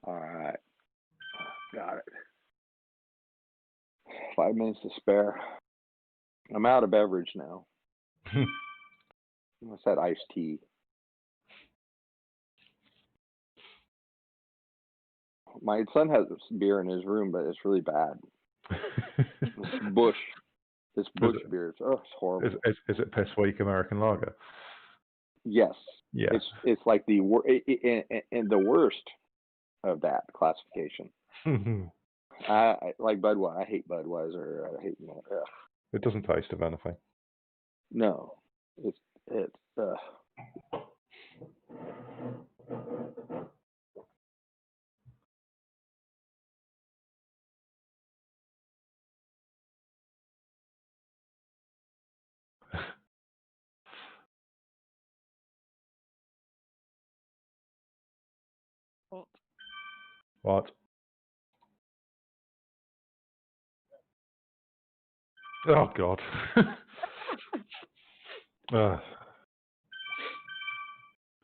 All right. Got it. 5 minutes to spare. I'm out of beverage now. What's that iced tea? My son has beer in his room, but it's really bad. This Bush beer. Oh, it's horrible. Is it piss weak American lager? Yes. Yeah. It's like the worst of that classification. I like Budweiser. I hate Budweiser. I hate. It doesn't taste of anything. No, it's. What? Oh God.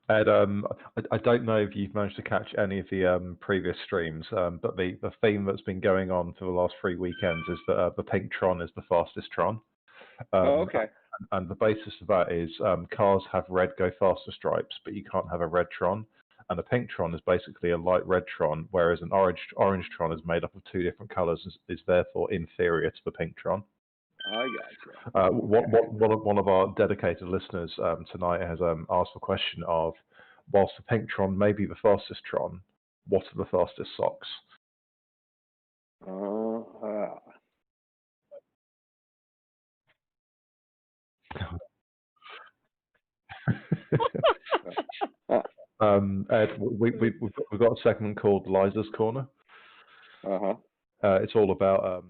Ed, I don't know if you've managed to catch any of the previous streams, but the theme that's been going on for the last 3 weekends is that the pink Tron is the fastest Tron. Okay. And the basis of that is cars have red go faster stripes, but you can't have a red Tron. And a pink Tron is basically a light red Tron, whereas an orange Tron is made up of 2 different colours, is therefore inferior to the pink Tron. I got you. One of our dedicated listeners tonight has asked the question of, whilst the pink Tron may be the fastest Tron, what are the fastest socks? Ed, we've got a segment called Liza's Corner. It's all about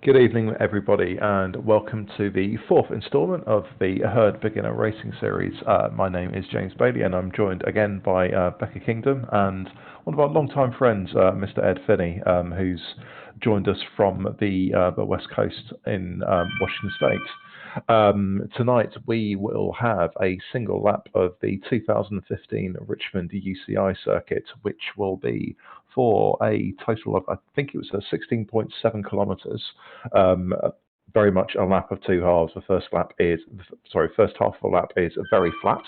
Good evening, everybody, and welcome to the 4th instalment of the Herd Beginner Racing Series. My name is James Bailey, and I'm joined again by Becca Kingdom and one of our long-time friends, Mr. Ed Finney, who's joined us from the West Coast in Washington State. Tonight, we will have a single lap of the 2015 Richmond UCI circuit, which will be for a total of, I think it was 16.7 kilometres, very much a lap of 2 halves. The first half of the lap is very flat,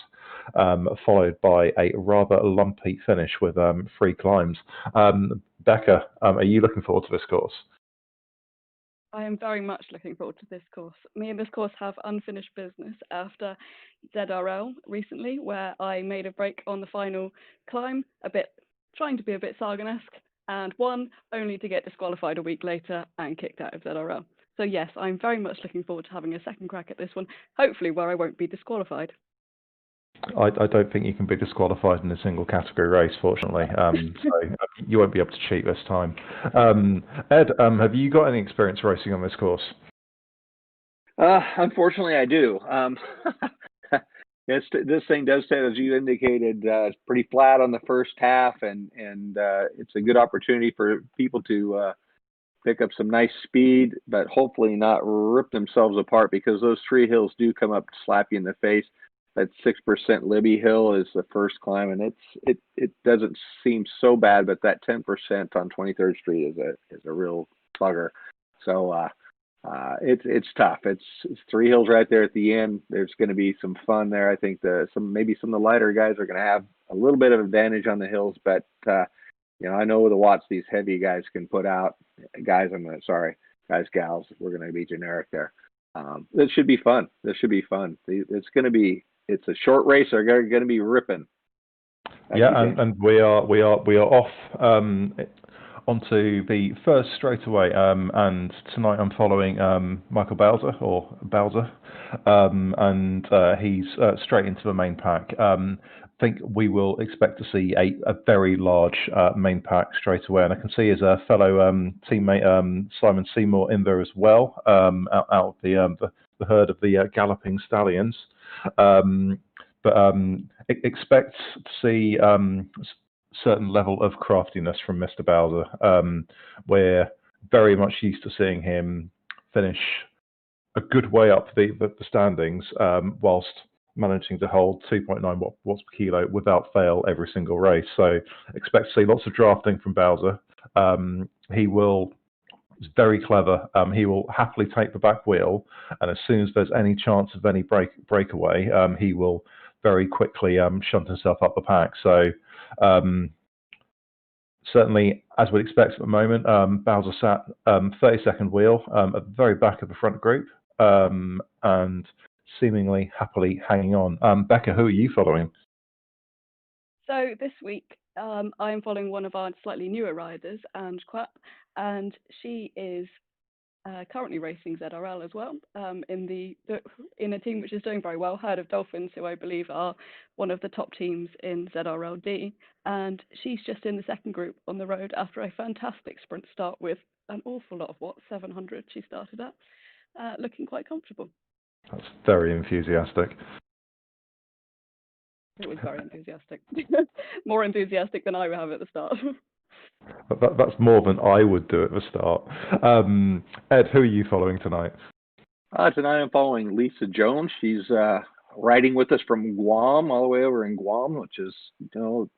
followed by a rather lumpy finish with 3 climbs. Becca, are you looking forward to this course? I am very much looking forward to this course. Me and this course have unfinished business after ZRL recently, where I made a break on the final climb, trying to be a bit Sagan-esque, and won, only to get disqualified a week later and kicked out of ZRL. So yes, I'm very much looking forward to having a second crack at this one, hopefully where I won't be disqualified. I don't think you can be disqualified in a single category race, fortunately. So you won't be able to cheat this time. Ed, have you got any experience racing on this course? Unfortunately, I do. This thing does say, as you indicated, it's pretty flat on the first half, and it's a good opportunity for people to pick up some nice speed, but hopefully not rip themselves apart, because those 3 hills do come up to slap you in the face. That 6% Libby Hill is the first climb, and it doesn't seem so bad, but that 10% on 23rd Street is a real bugger. So it's tough. It's 3 hills right there at the end. There's going to be some fun there. I think maybe some of the lighter guys are going to have a little bit of advantage on the hills, but I know the watts these heavy guys can put out. Guys, gals. We're going to be generic there. This should be fun. It's a short race. They're going to be ripping. And we are off onto the first straightaway. And tonight I'm following Michael Bowser, and he's straight into the main pack. I think we will expect to see a very large main pack straight away, and I can see his fellow teammate Simon Seymour in there as well, out of the herd of the galloping stallions. But expect to see certain level of craftiness from Mr. Bowser. We're very much used to seeing him finish a good way up the standings, whilst managing to hold 2.9 watts per kilo without fail every single race. So expect to see lots of drafting from Bowser. He's very clever. He will happily take the back wheel, and as soon as there's any chance of any breakaway, he will very quickly shunt himself up the pack. So certainly, as we'd expect at the moment, Bowser sat 32nd wheel at the very back of the front group, and seemingly happily hanging on. Becca, who are you following? So this week, I'm following one of our slightly newer riders, Ange Quap, and she is currently racing ZRL as well, in a team which is doing very well, Herd of Dolphins, who I believe are one of the top teams in ZRLD, and she's just in the second group on the road after a fantastic sprint start with an awful lot of 700 she started at, looking quite comfortable. That's very enthusiastic. It was very enthusiastic. More enthusiastic than I would have at the start. That's more than I would do at the start. Ed, who are you following tonight? Tonight I'm following Lisa Jones. She's riding with us from Guam, all the way over in Guam, which is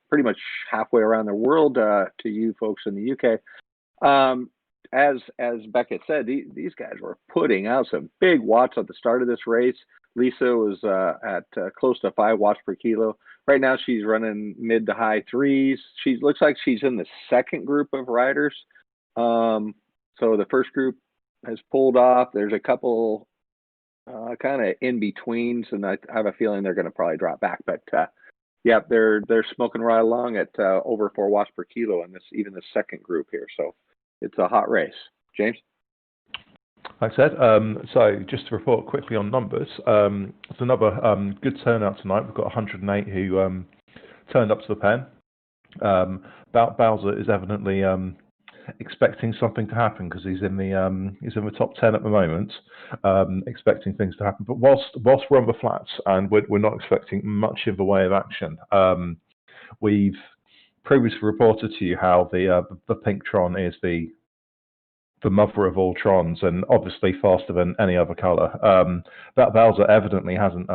pretty much halfway around the world to you folks in the UK. As Becca said, these guys were putting out some big watts at the start of this race. Lisa was at close to 5 watts per kilo. Right now, she's running mid to high 3s. She looks like she's in the second group of riders. So the first group has pulled off. There's a couple kind of in betweens, and I have a feeling they're going to probably drop back. But yeah, they're smoking right along at over 4 watts per kilo in even the second group here. So it's a hot race. James? Thanks, Ed. So just to report quickly on numbers, it's another good turnout tonight. We've got 108 who turned up to the pen. Bowser is evidently expecting something to happen, because he's in the top 10 at the moment, expecting things to happen. But whilst we're on the flats and we're not expecting much in the way of action, we've previously reported to you how the pink Tron is the mother of all Trons, and obviously faster than any other colour. That Bowser evidently hasn't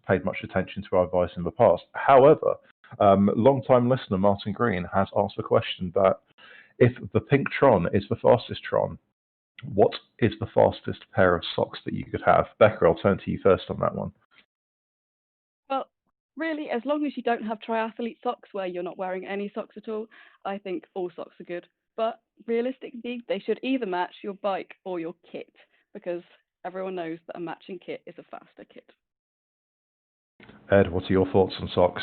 paid much attention to our advice in the past. However, long-time listener Martin Green has asked the question that if the pink Tron is the fastest Tron, what is the fastest pair of socks that you could have? Becca, I'll turn to you first on that one. Well, really, as long as you don't have triathlete socks where you're not wearing any socks at all, I think all socks are good. But realistically, they should either match your bike or your kit, because everyone knows that a matching kit is a faster kit. Ed, what are your thoughts on socks?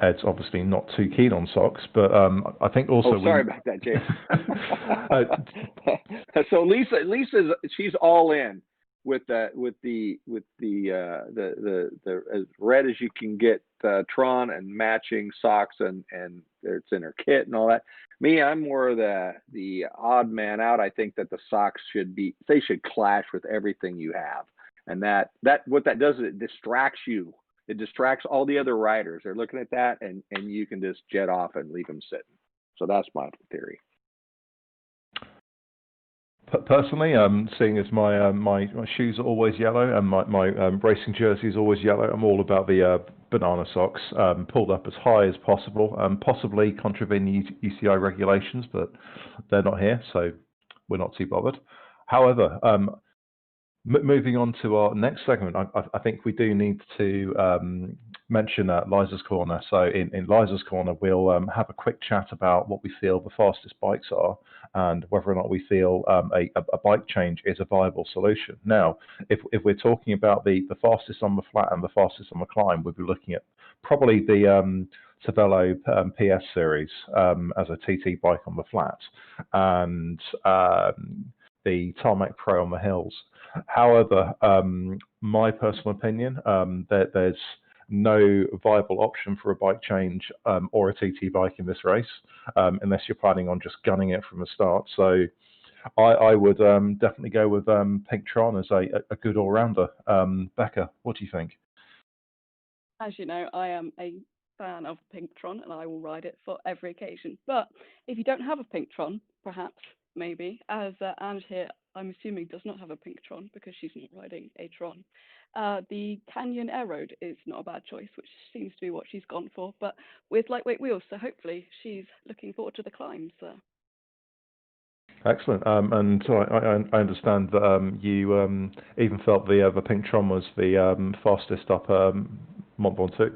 Ed's obviously not too keen on socks, but I think also. Sorry about that, James. So Lisa's she's all in with the as red as you can get Tron and matching socks, and it's in her kit and all that. Me, I'm more of the odd man out. I think that the socks should clash with everything you have, and that what that does is it distracts you. it distracts all the other riders. They're looking at that, and you can just jet off and leave them sitting. So that's my theory. Personally, seeing as my shoes are always yellow and my racing jersey is always yellow, I'm all about the banana socks, pulled up as high as possible, possibly contravening UCI regulations, but they're not here, so we're not too bothered. However, moving on to our next segment, I think we do need to mention Liza's Corner. So in Liza's Corner, we'll have a quick chat about what we feel the fastest bikes are and whether or not we feel a bike change is a viable solution. Now, if we're talking about the fastest on the flat and the fastest on the climb, we'll be looking at probably the Cervelo PS series as a TT bike on the flat, and the Tarmac Pro on the hills. However, my personal opinion, there's no viable option for a bike change or a TT bike in this race, unless you're planning on just gunning it from the start. So I would definitely go with Pinktron as a good all-rounder. Becca, what do you think? As you know, I am a fan of Pinktron, and I will ride it for every occasion. But if you don't have a Pinktron, perhaps, maybe, as Ange here, I'm assuming, does not have a Pinktron because she's not riding a Tron. The Canyon Air Road is not a bad choice, which seems to be what she's gone for, but with lightweight wheels, so hopefully she's looking forward to the climbs. Excellent. And so I understand that you even felt the Pinktron was the fastest up Mont Ventoux.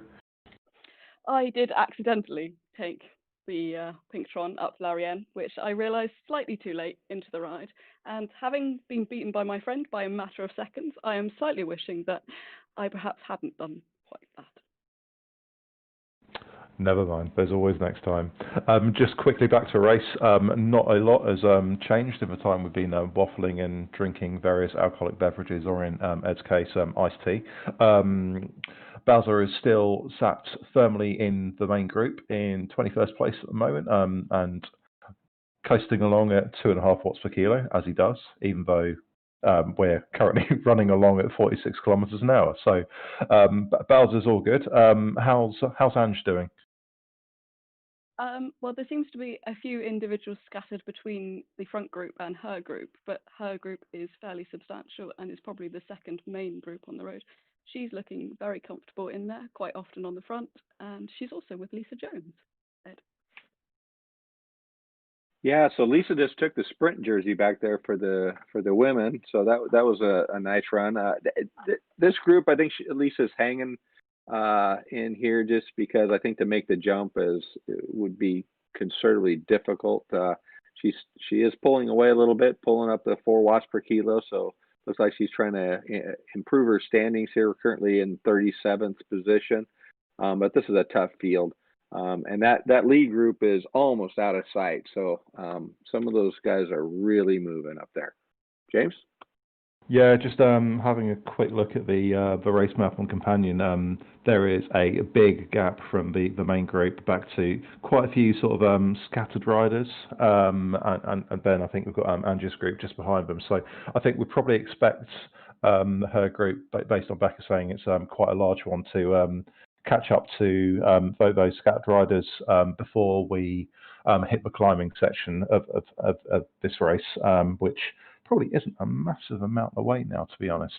I did accidentally take the Pinktron up Larienne, which I realised slightly too late into the ride. And having been beaten by my friend by a matter of seconds, I am slightly wishing that I perhaps hadn't done quite that. Never mind, there's always next time. Just quickly back to a race. Not a lot has changed in the time we've been waffling and drinking various alcoholic beverages, or in Ed's case, iced tea. Bowser is still sat firmly in the main group in 21st place at the moment, and coasting along at 2.5 watts per kilo, as he does, even though we're currently running along at 46 kilometers an hour. So Bowser's all good. How's Ange doing? Well, there seems to be a few individuals scattered between the front group and her group, but her group is fairly substantial and is probably the second main group on the road. She's looking very comfortable in there, quite often on the front, and she's also with Lisa Jones. Ed. Yeah, so Lisa just took the sprint jersey back there for the women, so that was a nice run. This group, I think Lisa's hanging in here just because I think to make the jump would be considerably difficult. She is pulling away a little bit, pulling up the 4 watts per kilo, so looks like she's trying to improve her standings here. We're currently in 37th position, but this is a tough field. And that lead group is almost out of sight. So some of those guys are really moving up there. James? Yeah, just having a quick look at the race map on Companion. There is a big gap from the main group back to quite a few sort of scattered riders, and then I think we've got Angie's group just behind them. So I think we probably expect her group, based on Becca saying it's quite a large one, to catch up to those scattered riders before we hit the climbing section of this race, which probably isn't a massive amount away now, to be honest.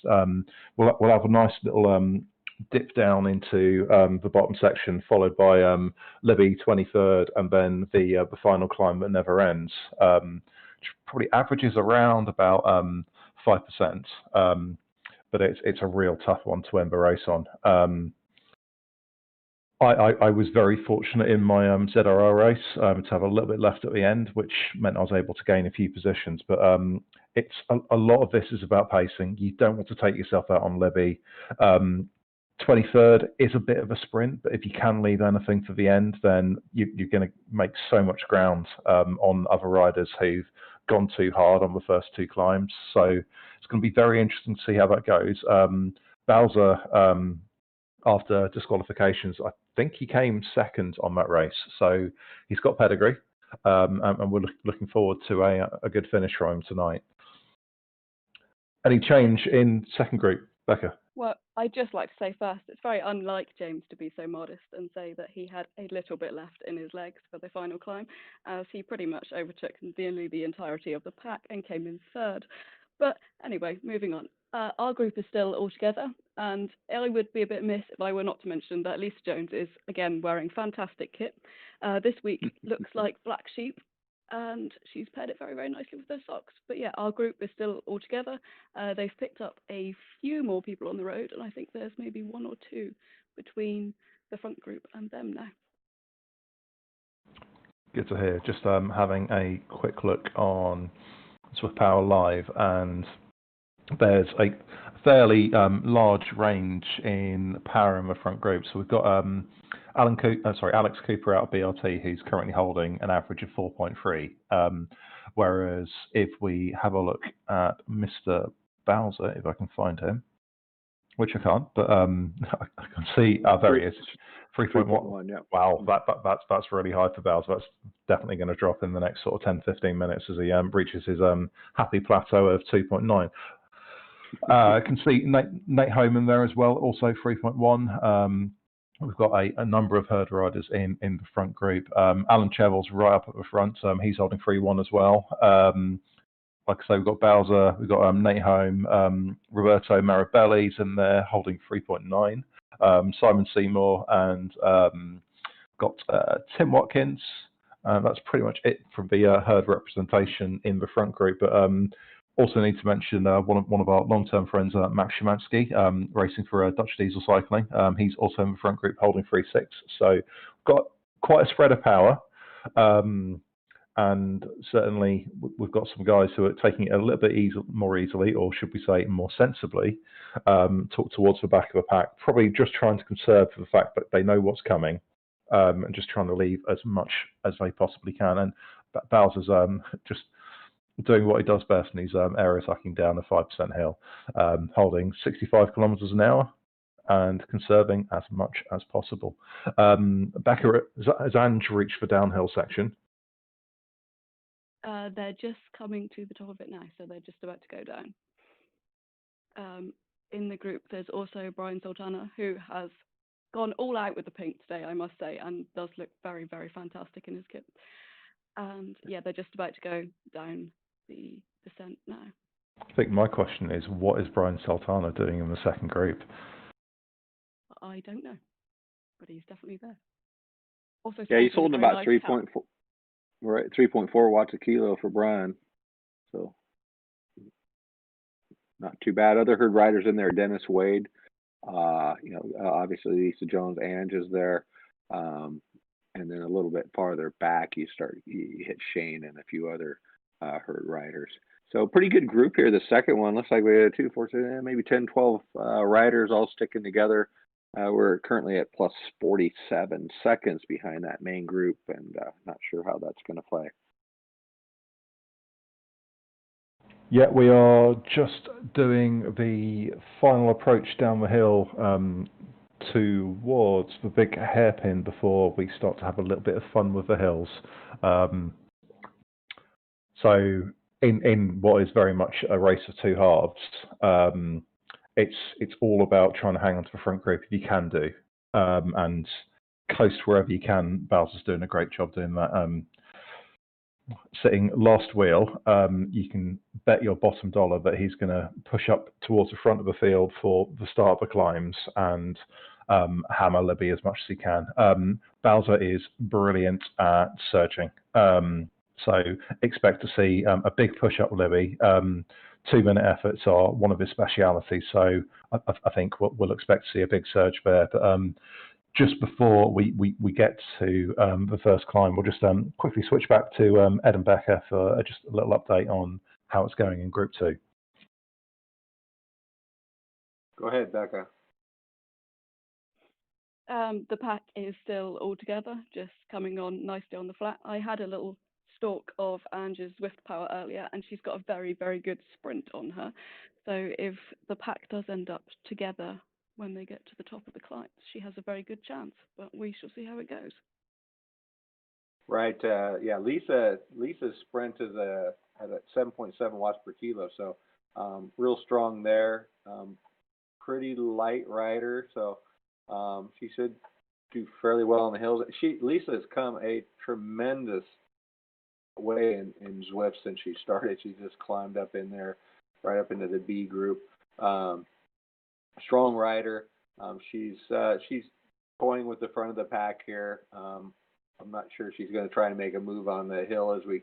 We'll have a nice little dip down into the bottom section, followed by Libby 23rd, and then the final climb that never ends, which probably averages around about 5%. But it's a real tough one to end the race on. I was very fortunate in my ZRR race to have a little bit left at the end, which meant I was able to gain a few positions. But it's a lot of this is about pacing. You don't want to take yourself out on Libby. 23rd is a bit of a sprint, but if you can leave anything to the end, then you're going to make so much ground on other riders who've gone too hard on the first 2 climbs. So it's going to be very interesting to see how that goes. Bowser, after disqualifications, I think he came second on that race, so he's got pedigree, and we're looking forward to a good finish for him tonight. Any change in second group, Becca? Well, I'd just like to say first, it's very unlike James to be so modest and say that he had a little bit left in his legs for the final climb, as he pretty much overtook nearly the entirety of the pack and came in third. But anyway, moving on. Our group is still all together, and I would be a bit miss if I were not to mention that Lisa Jones is again wearing fantastic kit. This week looks like black sheep, and she's paired it very, very nicely with her socks. But yeah, our group is still all together. They've picked up a few more people on the road, and I think there's maybe one or two between the front group and them now. Good to hear. Just having a quick look on Swift Power Live, and there's a fairly large range in power in the front group. So we've got Alex Cooper out of BRT, who's currently holding an average of 4.3. Whereas if we have a look at Mr. Bowser, if I can find him, which I can't, but I can see. There he is. 3.1. Yeah. Wow, that's really high for Bowser. That's definitely going to drop in the next sort of 10-15 minutes as he reaches his happy plateau of 2.9. I can see Nate Homan there as well, also 3.1. We've got a number of herd riders in the front group. Alan Chevel's right up at the front. He's holding 3.1 as well. Like I say, we've got Bowser, we've got Nate Home, Roberto Marabelli's in there holding 3.9. Simon Seymour and got Tim Watkins. That's pretty much it from the herd representation in the front group. But also need to mention one of our long-term friends, Max Szymanski, racing for Dutch Diesel Cycling. He's also in the front group holding 3.6. So got quite a spread of power. And certainly we've got some guys who are taking it a little bit more easily, or should we say more sensibly, towards the back of the pack, probably just trying to conserve the fact that they know what's coming, and just trying to leave as much as they possibly can. And Bowser's just doing what he does best, and he's aero hacking down a 5% hill, holding 65 kilometers an hour and conserving as much as possible. Becca, has Ange reached the downhill section? They're just coming to the top of it now, so they're just about to go down. In the group, there's also Brian Sultana, who has gone all out with the paint today, I must say, and does look very, very fantastic in his kit. And yeah, they're just about to go down the descent now. I think my question is, what is Brian Sultana doing in the second group? I don't know, but he's definitely there. Also, yeah, he's holding about 3.4. Right, 3.4 watts a kilo for Brian, so not too bad. Other herd riders in there, Dennis Wade, obviously Lisa Jones, Ange is there, and then a little bit farther back you hit Shane and a few other herd riders. So pretty good group here. The second one looks like we had 2, 4, 6, maybe 10, 12 riders all sticking together. We're currently at plus 47 seconds behind that main group, and not sure how that's going to play. Yeah, we are just doing the final approach down the hill towards the big hairpin before we start to have a little bit of fun with the hills. So in what is very much a race of two halves, it's all about trying to hang on to the front group if you can do, and coast wherever you can. Bowser's doing a great job doing that. Sitting last wheel, you can bet your bottom dollar that he's going to push up towards the front of the field for the start of the climbs and hammer Libby as much as he can. Bowser is brilliant at surging, so expect to see a big push up Libby. 2-minute efforts are one of his specialities, so I think we'll expect to see a big surge there. But just before we get to the first climb, we'll just quickly switch back to Ed and Becca for just a little update on how it's going in Group 2. Go ahead, Becca. The pack is still all together, just coming on nicely on the flat. I had a little stalk of Ange's Swift Power earlier, and she's got a very, very good sprint on her. So if the pack does end up together when they get to the top of the climbs, she has a very good chance, but we shall see how it goes. Right. Yeah, Lisa's sprint is at 7.7 watts per kilo, so real strong there. pretty light rider, so she should do fairly well on the hills. Lisa has come a tremendous way in Zwift since she started. She just climbed up in there, right up into the B group. Strong rider. She's toying with the front of the pack here. I'm not sure she's going to try to make a move on the hill as we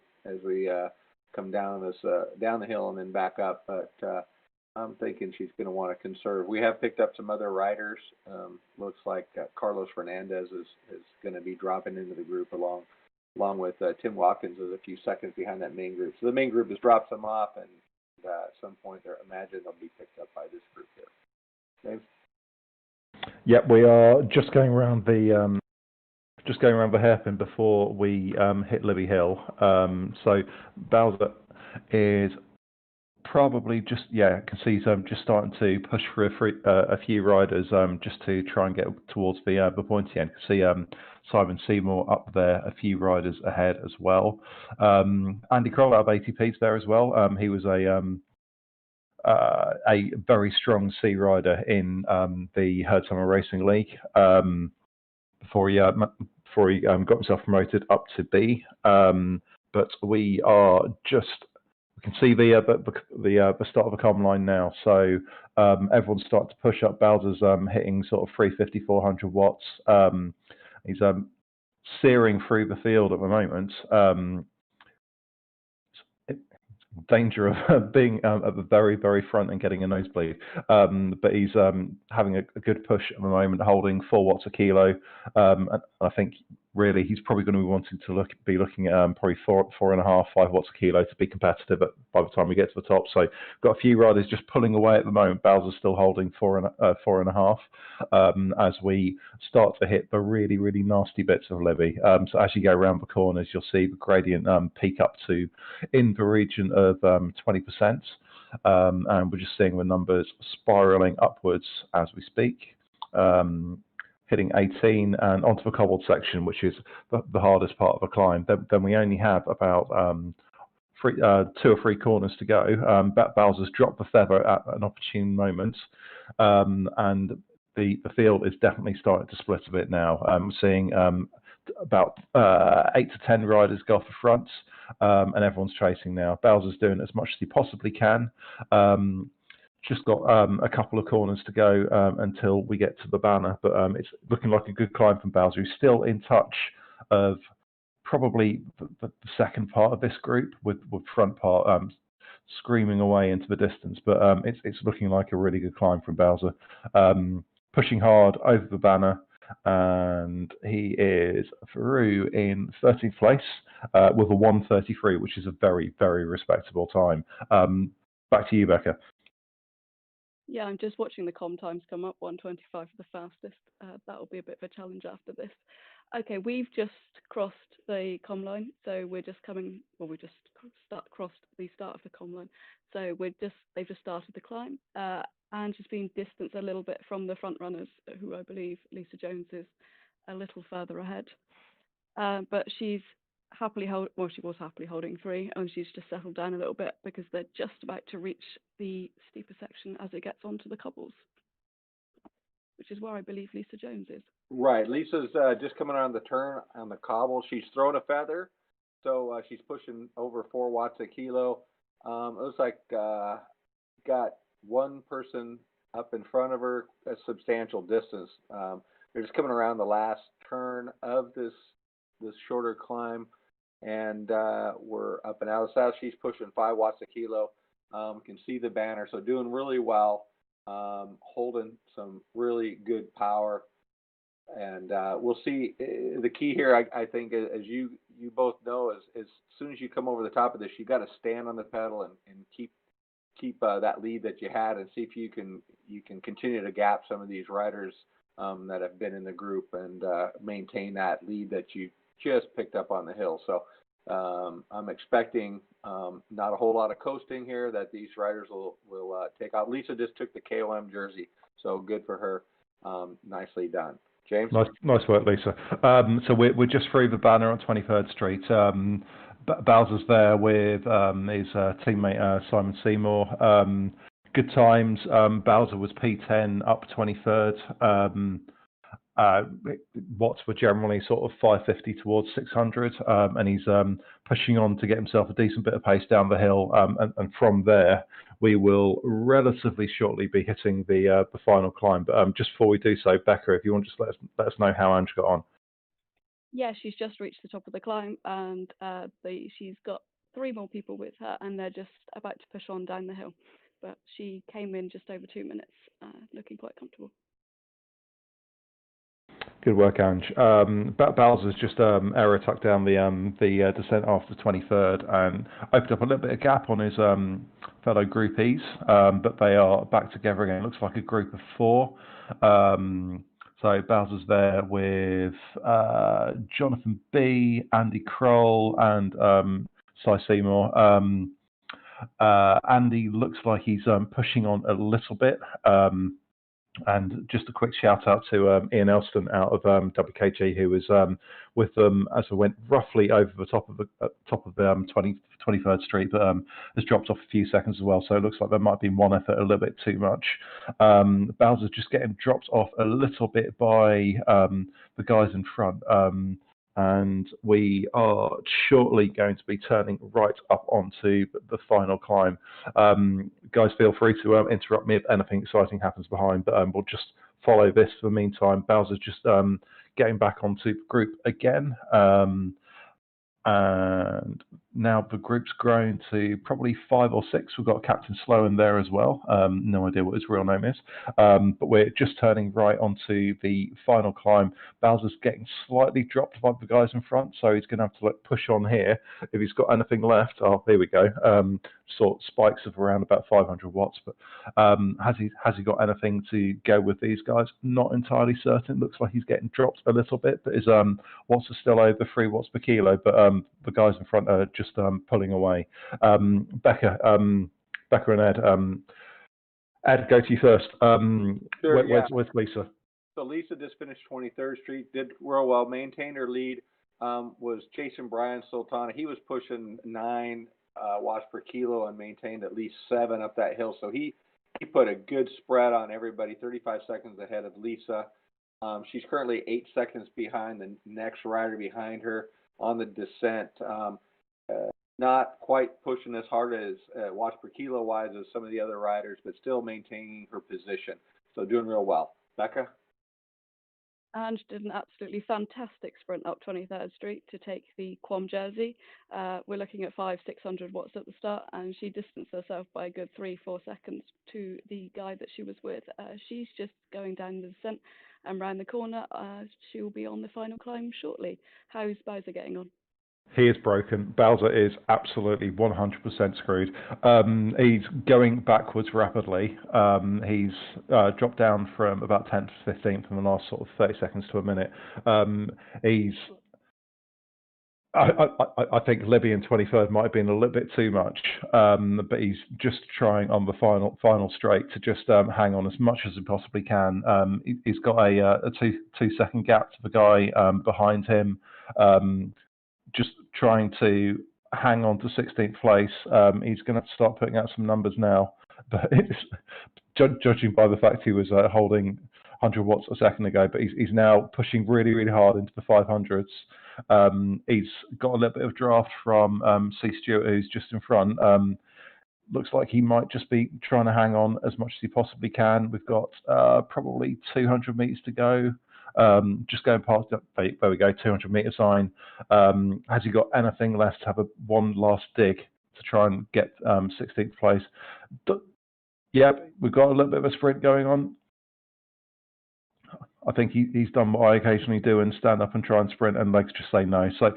come down the hill and then back up, but I'm thinking she's going to want to conserve. We have picked up some other riders. Looks like Carlos Fernandez is going to be dropping into the group along with Tim Watkins is a few seconds behind that main group. So the main group has dropped some off, and at some point, imagine they'll be picked up by this group here. James? Yep, we are just going around the hairpin before we hit Libby Hill. So Bowser is probably just, I can see just starting to push for a few riders just to try and get towards the pointy end. See Simon Seymour up there, a few riders ahead as well. Andy Kroll out of ATP's there as well. He was a very strong C rider in the Herd Summer Racing League before he got himself promoted up to B. But we can see the start of the comm line now. So everyone's starting to push up. Bowser's hitting sort of 350, 400 watts. He's searing through the field at the moment. Danger of being at the very, very front and getting a nosebleed. But he's having a good push at the moment, holding 4 watts a kilo. And I think really he's probably going to be wanting to be looking at probably 4.5, 5 watts a kilo to be competitive by the time we get to the top. So got a few riders just pulling away at the moment. Bowser's still holding 4.5 as we start to hit the really, really nasty bits of Libby. So as you go around the corners, you'll see the gradient peak up to in the region of 20%. And we're just seeing the numbers spiraling upwards as we speak. Hitting 18 and onto the cobbled section, which is the hardest part of the climb. Then we only have about 2 or 3 corners to go. Bowser's dropped the feather at an opportune moment, and the field is definitely starting to split a bit now. We're seeing about 8 to 10 riders go off the front, and everyone's chasing now. Bowser's doing as much as he possibly can. Just got a couple of corners to go until we get to the banner, but it's looking like a good climb from Bowser. He's still in touch of probably the second part of this group, with front part screaming away into the distance. But it's looking like a really good climb from Bowser. Pushing hard over the banner, and he is through in 13th place with a 1:33, which is a very, very respectable time. Back to you, Becca. Yeah, I'm just watching the comm times come up. 1:25 for the fastest. That will be a bit of a challenge after this. Okay, we've just crossed the comm line, so we're just coming. Well, we just crossed the start of the comm line, so they've just started the climb, and she's been distanced a little bit from the front runners, who I believe Lisa Jones is a little further ahead. But she's she was happily holding 3, and she's just settled down a little bit because they're just about to reach the steeper section as it gets onto the cobbles, which is where I believe Lisa Jones is. Right, Lisa's just coming around the turn on the cobble. She's thrown a feather, so she's pushing over 4 watts a kilo. It looks like got one person up in front of her, a substantial distance. They're just coming around the last turn of this shorter climb, and we're up and out of south. She's pushing 5 watts a kilo. Can see the banner, so doing really well, holding some really good power. And we'll see. The key here, I think, as you both know, is as soon as you come over the top of this, you got to stand on the pedal and keep that lead that you had, and see if you can continue to gap some of these riders that have been in the group, and maintain that lead that you just picked up on the hill. So I'm expecting not a whole lot of coasting here, that these riders will take off. Lisa just took the KOM jersey, so good for her. Nicely done. James? Nice work, Lisa. So we're just through the banner on 23rd Street. Bowser's there with his teammate Simon Seymour. good times. Bowser was P10 up 23rd. Watts were generally sort of 550 towards 600, and he's pushing on to get himself a decent bit of pace down the hill. And from there, we will relatively shortly be hitting the final climb. But just before we do so, Becca, if you want to just let us know how Ange got on. Yeah, she's just reached the top of the climb, and she's got 3 more people with her, and they're just about to push on down the hill. But she came in just over 2 minutes, looking quite comfortable. Good work, Ange. Bowser's just aero tucked down the descent after 23rd and opened up a little bit of gap on his fellow groupies, but they are back together again. It looks like a group of 4. So Bowser's there with Jonathan B, Andy Kroll, and Cy Seymour. Andy looks like he's pushing on a little bit. And just a quick shout out to Ian Elston out of WKG, who was with them as I went roughly over the top of 23rd Street, but has dropped off a few seconds as well. So it looks like there might be one effort a little bit too much. Bowser's just getting dropped off a little bit by the guys in front. And we are shortly going to be turning right up onto the final climb. Guys, feel free to interrupt me if anything exciting happens behind, but we'll just follow this for the meantime. Bowser's just getting back onto the group again. And now the group's grown to probably 5 or 6. We've got Captain Slow in there as well. No idea what his real name is. But we're just turning right onto the final climb. Bowser's getting slightly dropped by the guys in front, so he's going to have to push on here. If he's got anything left, oh, here we go. Sort of spikes of around about 500 watts. But has he got anything to go with these guys? Not entirely certain. Looks like he's getting dropped a little bit, but his watts are still over 3 watts per kilo. But the guys in front are just pulling away. Becca and Ed. Ed, go to you first. Sure, Where's Lisa? So Lisa just finished 23rd Street, did real well, maintained her lead. Was chasing Brian Sultana. He was pushing 9 watts per kilo and maintained at least 7 up that hill. So he put a good spread on everybody, 35 seconds ahead of Lisa. She's currently 8 seconds behind the next rider behind her on the descent. Not quite pushing as hard as watts per kilo wise as some of the other riders, but still maintaining her position. So doing real well. Becca? Ange did an absolutely fantastic sprint up 23rd Street to take the Quam jersey. We're looking at 500-600 watts at the start, and she distanced herself by a good 3-4 seconds to the guy that she was with. She's just going down the descent and round the corner. She will be on the final climb shortly. How's Bowser getting on? He is broken. Bowser is absolutely 100% screwed. He's going backwards rapidly. He's dropped down from about 10th to 15th in the last sort of 30 seconds to a minute. I think Libby in 23rd might have been a little bit too much, but he's just trying on the final straight to just hang on as much as he possibly can. He's got a 2-second gap to the guy behind him. Just trying to hang on to 16th place. He's going to have to start putting out some numbers now. But judging by the fact he was holding 100 watts a second ago, but he's now pushing really, really hard into the 500s. He's got a little bit of draft from C. Stewart, who's just in front. Looks like he might just be trying to hang on as much as he possibly can. We've got probably 200 meters to go. Just going past that, there we go, 200 meter sign. Has he got anything left to have one last dig to try and get 16th place? Yeah, we've got a little bit of a sprint going on. I think he's done what I occasionally do and stand up and try and sprint, and legs just say no. So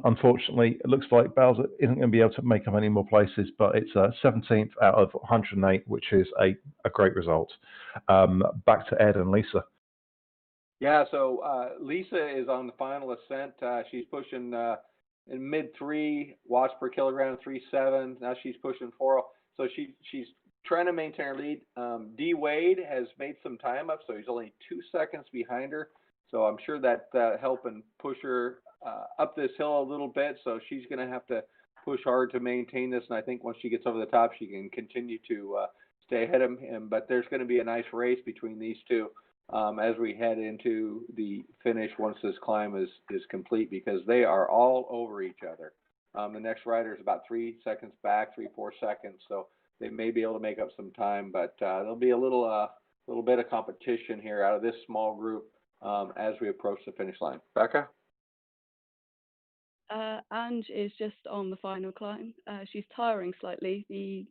unfortunately, it looks like Bowser isn't going to be able to make up any more places, but it's 17th out of 108, which is a great result. Back to Ed and Lisa. Yeah, so Lisa is on the final ascent. She's pushing in mid 3 watts per kilogram, 3.7. Now she's pushing 4. So she's trying to maintain her lead. D. Wade has made some time up, so he's only 2 seconds behind her. So I'm sure that helping push her up this hill a little bit. So she's going to have to push hard to maintain this. And I think once she gets over the top, she can continue to stay ahead of him. But there's going to be a nice race between these two as we head into the finish once this climb is complete, because they are all over each other. The next rider is about 3 seconds back, 4 seconds, so they may be able to make up some time, but there'll be a little bit of competition here out of this small group as we approach the finish line. Becca? Ange is just on the final climb. She's tiring slightly. The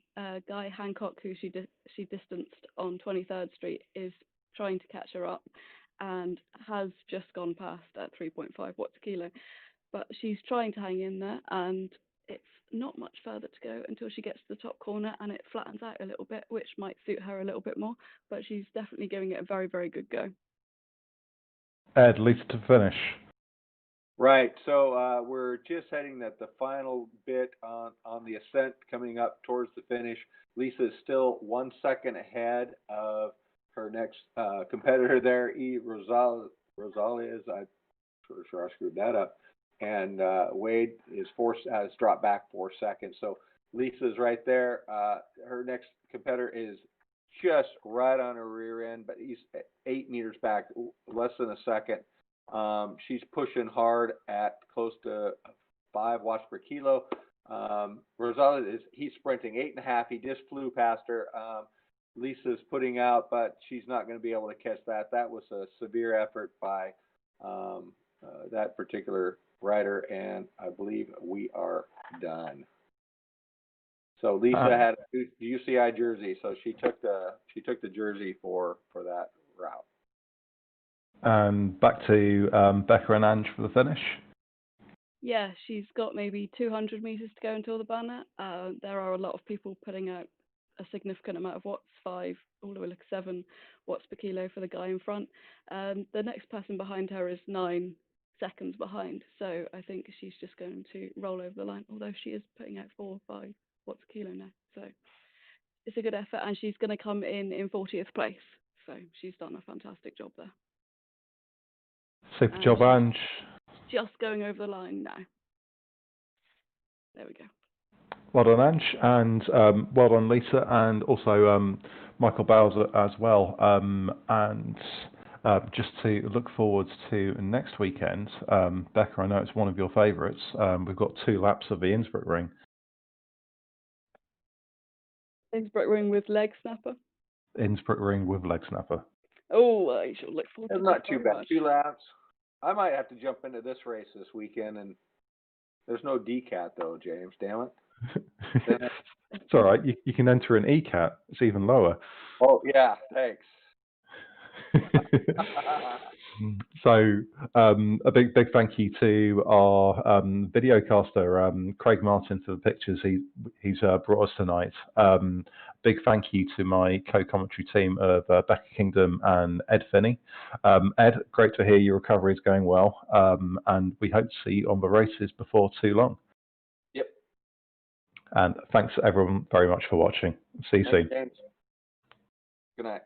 guy Hancock, who she distanced on 23rd Street, is trying to catch her up and has just gone past at 3.5 watts a kilo. But she's trying to hang in there, and it's not much further to go until she gets to the top corner and it flattens out a little bit, which might suit her a little bit more, but she's definitely giving it a very, very good go. Ed, Lisa to finish. Right, so we're just heading at the final bit on the ascent coming up towards the finish. Lisa is still 1 second ahead of her next competitor there, Rosales. I'm sure I screwed that up. And Wade is has dropped back 4 seconds. So Lisa's right there. Her next competitor is just right on her rear end, but he's 8 meters back, less than a second. She's pushing hard at close to 5 watts per kilo. Rosales he's sprinting 8.5. He just flew past her. Lisa's putting out, but she's not going to be able to catch that. That was a severe effort by that particular rider, and I believe we are done. So Lisa had a UCI jersey, so she took the jersey for that route. Back to Becca and Ange for the finish. Yeah, she's got maybe 200 meters to go until the banner. There are a lot of people putting out a significant amount of watts, 5 all the way to 7 watts per kilo for the guy in front. The next person behind her is 9 seconds behind, so I think she's just going to roll over the line, although she is putting out 4 or 5 watts a kilo now, so it's a good effort, and she's going to come in 40th place, so she's done a fantastic job there. Super job, Ange. Just going over the line now. There we go. Well done, Ange, and well done, Lisa, and also Michael Bowser as well. And just to look forward to next weekend, Becca, I know it's one of your favourites. We've got 2 laps of the Innsbruck Ring. Innsbruck Ring with leg snapper. Innsbruck Ring with leg snapper. Oh, I shall look forward to that. It's not too bad. 2 laps. I might have to jump into this race this weekend, and there's no DCAT though, James. Damn it. It's all right. You can enter an ECAT. It's even lower. Oh yeah, thanks. So a big thank you to our videocaster Craig Martin for the pictures he's brought us tonight. Big thank you to my co-commentary team of Becca Kingdom and Ed Finney. Ed, great to hear your recovery is going well, and we hope to see you on the races before too long. Yep. And thanks everyone very much for watching. See you soon. James. Good night.